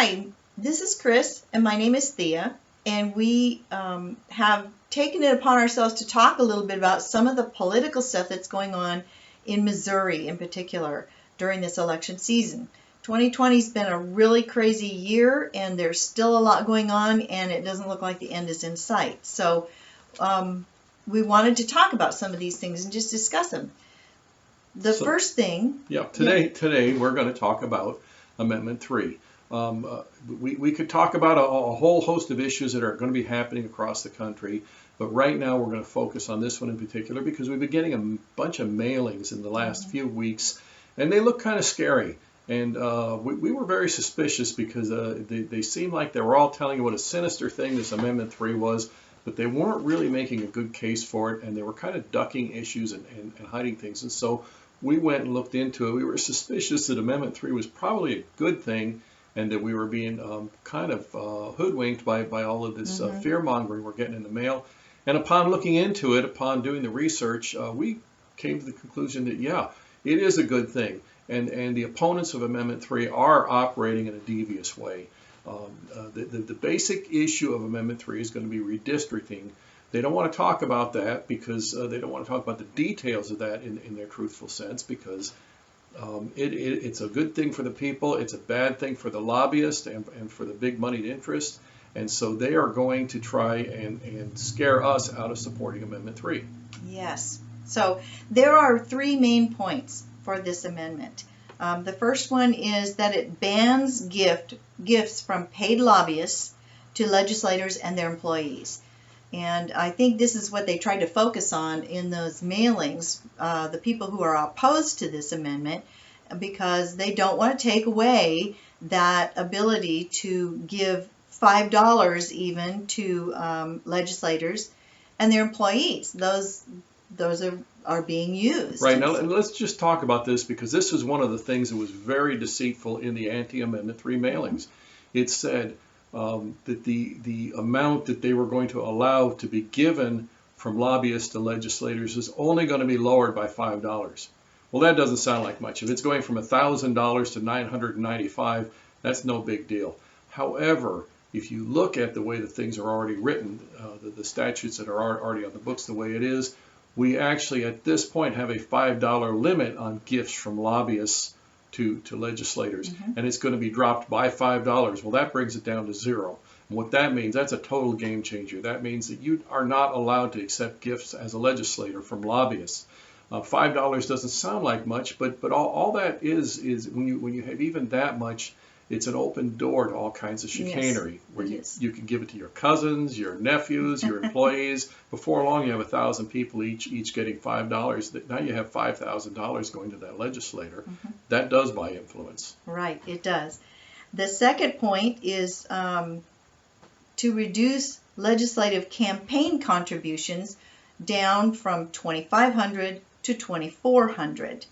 Hi, this is Chris, and my name is Thea, and we have taken it upon ourselves to talk a little bit about some of the political stuff that's going on in Missouri in particular during this election season. 2020 has been a really crazy year, and there's still a lot going on, and it doesn't look like the end is in sight. So we wanted to talk about some of these things and just discuss them. First thing... Today we're going to talk about Amendment 3. We could talk about a whole host of issues that are going to be happening across the country, but right now we're going to focus on this one in particular because we've been getting a bunch of mailings in the last few weeks, and they look kind of scary. And we were very suspicious because they seemed like they were all telling you what a sinister thing this Amendment 3 was, but they weren't really making a good case for it, and they were kind of ducking issues and hiding things. And so we went and looked into it. We were suspicious that Amendment 3 was probably a good thing, and that we were being kind of hoodwinked by all of this fear-mongering we're getting in the mail. And upon looking into it, upon doing the research, we came to the conclusion that, yeah, it is a good thing. And the opponents of Amendment 3 are operating in a devious way. The basic issue of Amendment 3 is going to be redistricting. They don't want to talk about that because they don't want to talk about the details of that in their truthful sense, because it's a good thing for the people, it's a bad thing for the lobbyists and for the big moneyed interests, and so they are going to try and scare us out of supporting Amendment 3. Yes. So there are three main points for this amendment. The first one is that it bans gifts from paid lobbyists to legislators and their employees. And I think this is what they tried to focus on in those mailings, the people who are opposed to this amendment, because they don't want to take away that ability to give $5 even to legislators and their employees. Those are being used. Right. Now let's just talk about this, because this is one of the things that was very deceitful in the anti-Amendment 3 mailings. It said that the amount that they were going to allow to be given from lobbyists to legislators is only going to be lowered by $5. Well, that doesn't sound like much. If it's going from $1,000 to $995, that's no big deal. However, if you look at the way that things are already written, the statutes that are already on the books the way it is, we actually at this point have a $5 limit on gifts from lobbyists to legislators, and it's going to be dropped by $5. Well, that brings it down to zero. And what that means, that's a total game changer. That means that you are not allowed to accept gifts as a legislator from lobbyists. $5 doesn't sound like much, but all that is when you have even that much, it's an open door to all kinds of chicanery, where you can give it to your cousins, your nephews, your employees. Before long, you have 1,000 people each getting $5. Now you have $5,000 going to that legislator. That does buy influence. Right, it does. The second point is to reduce legislative campaign contributions down from $2,500 to $2,400.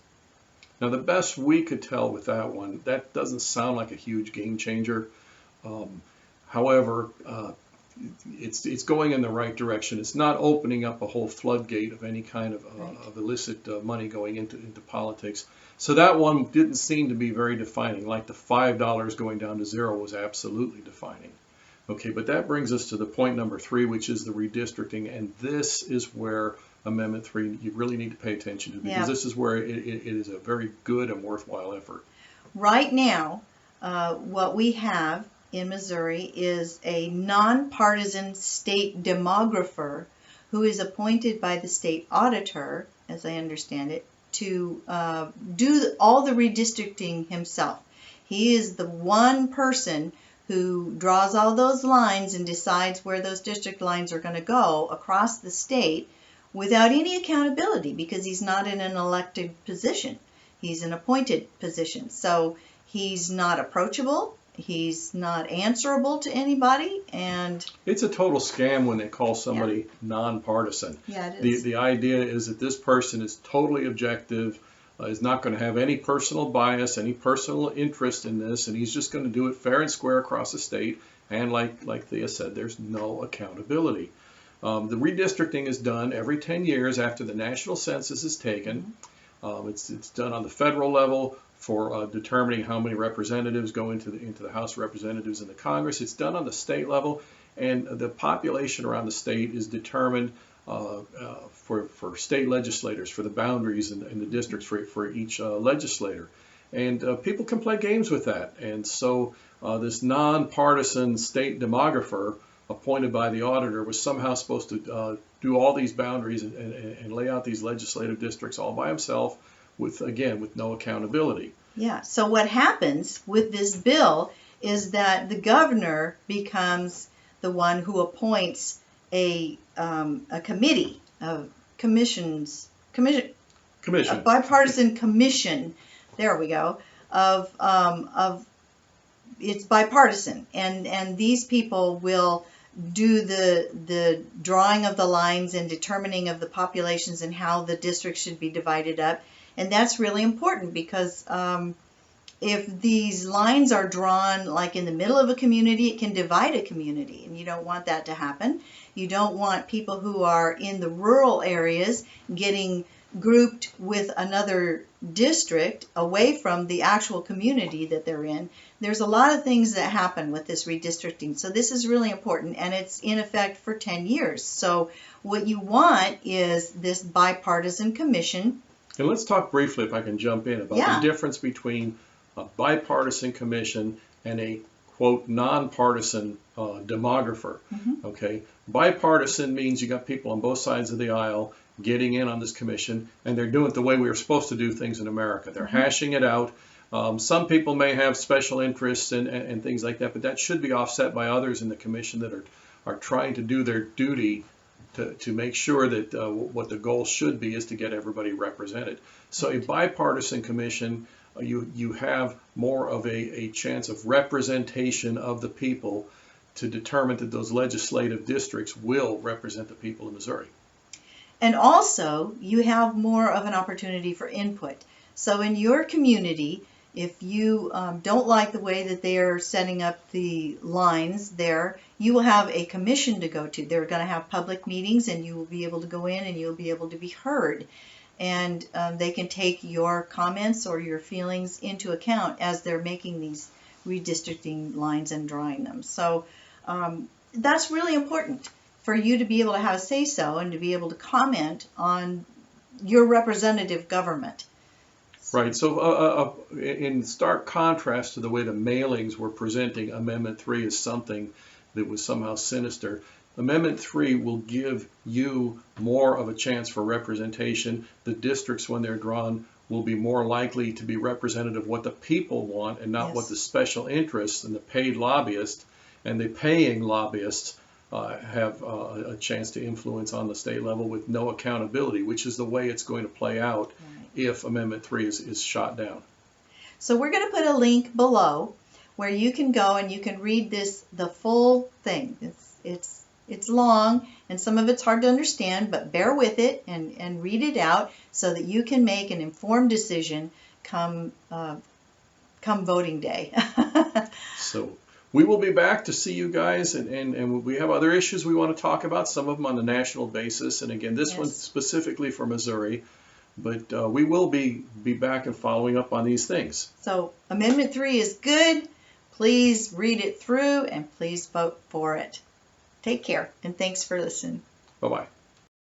Now, the best we could tell with that one, that doesn't sound like a huge game changer. However, it's going in the right direction. It's not opening up a whole floodgate of any kind of illicit money going into politics. So that one didn't seem to be very defining. Like the $5 going down to zero was absolutely defining. Okay, but that brings us to the point number 3, which is the redistricting, and this is where Amendment 3 you really need to pay attention to, because this is where it is a very good and worthwhile effort. Right now, what we have in Missouri is a nonpartisan state demographer who is appointed by the state auditor, as I understand it, to do all the redistricting himself. He is the one person who draws all those lines and decides where those district lines are going to go across the state without any accountability, because he's not in an elected position. He's an appointed position. So he's not approachable. He's not answerable to anybody. And it's a total scam when they call somebody nonpartisan. Yeah, it is. The idea is that this person is totally objective, is not going to have any personal bias, any personal interest in this, and he's just going to do it fair and square across the state. And like Thea said, there's no accountability. The redistricting is done every 10 years after the national census is taken. It's done on the federal level for determining how many representatives go into the House of Representatives and the Congress. It's done on the state level, and the population around the state is determined for state legislators, for the boundaries and the districts for each legislator. And people can play games with that. And so this nonpartisan state demographer appointed by the auditor was somehow supposed to do all these boundaries and lay out these legislative districts all by himself with no accountability. Yeah, so what happens with this bill is that the governor becomes the one who appoints a committee of commission, a bipartisan commission. There we go. Of it's bipartisan, and these people will do the drawing of the lines and determining of the populations and how the districts should be divided up. And that's really important because if these lines are drawn like in the middle of a community, it can divide a community, and you don't want that to happen. You don't want people who are in the rural areas getting grouped with another district away from the actual community that they're in. There's a lot of things that happen with this redistricting. So this is really important, and it's in effect for 10 years. So what you want is this bipartisan commission. And let's talk briefly, if I can jump in, about the difference between a bipartisan commission and a, quote, nonpartisan demographer. Okay, bipartisan means you got people on both sides of the aisle getting in on this commission, and they're doing it the way we are supposed to do things in America. They're hashing it out. Some people may have special interests and things like that, but that should be offset by others in the commission that are trying to do their duty to make sure that what the goal should be is to get everybody represented. So a bipartisan commission, you have more of a chance of representation of the people to determine that those legislative districts will represent the people of Missouri. And also, you have more of an opportunity for input. So in your community, if you don't like the way that they are setting up the lines there, you will have a commission to go to. They're going to have public meetings, and you will be able to go in and you'll be able to be heard. And they can take your comments or your feelings into account as they're making these redistricting lines and drawing them. So that's really important for you to be able to have a say-so and to be able to comment on your representative government. Right. So in stark contrast to the way the mailings were presenting Amendment 3 as something that was somehow sinister, Amendment 3 will give you more of a chance for representation. The districts, when they're drawn, will be more likely to be representative of what the people want and not what the special interests and the paid lobbyists and the paying lobbyists have a chance to influence on the state level with no accountability, which is the way it's going to play out if Amendment 3 is shot down. So we're going to put a link below where you can go and you can read the full thing. It's long and some of it's hard to understand, but bear with it and read it out so that you can make an informed decision come voting day. So we will be back to see you guys, and we have other issues we want to talk about, some of them on a national basis, and again, this one's specifically for Missouri, but we will be back and following up on these things. So Amendment 3 is good. Please read it through, and please vote for it. Take care, and thanks for listening. Bye-bye.